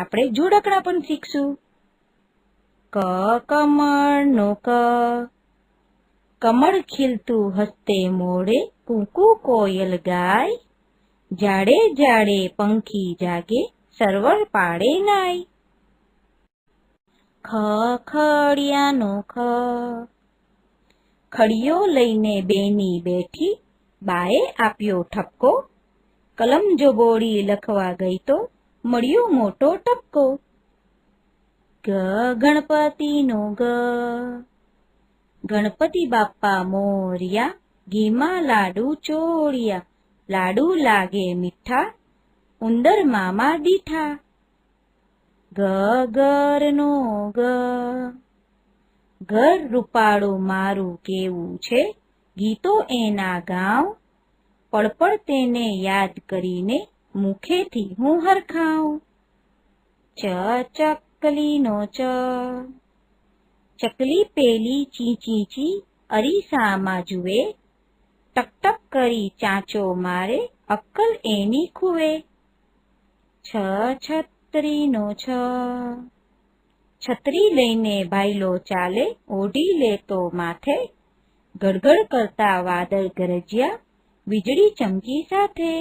આપણે જોડકણા પણ શીખશું. ક કમળનો ક, કમળ ખીલતું હસ્તે મોડે, કૂકુ કોયલ ગાય, જાડે જાડે પંખી જાગે, સરવર પાડે નાય. ખ ખડિયાનો ખ, ખડિયો લઈને બેની બેઠી, બાએ આપ્યો ઠપકો, કલમ જો બોળી લખવા ગઈ તો મળ્યો મોટો ટપકો. ગ ગણપતિનો ગ, ગણપતિ બાપ્પા મોર્યા, ઘીમાં લાડુ ચોળિયા, લાડુ લાગે મીઠા, ઉંદર મામા દીઠા. ગ ઘરનો ગ, ઘર રૂપાળું મારું કેવું છે, ગીતો એના ગાઉં, પળપળ તેને યાદ કરીને મુખેથી હું હરખાઉં. ચ ચકલીનો ચ, ચકલી પેલી ચી ચી ચી, અરીસામાં જુએ, ટક ટક કરી ચાંચો મારે, અક્કલ એની ખુવે. છ છત્રીનો છ, છત્રી લઈને ભાઈલો ચાલે, ઓઢી લેતો માથે, ગડગડ કરતા વાદળ ગરજ્યા, વીજળી ચમકી સાથે.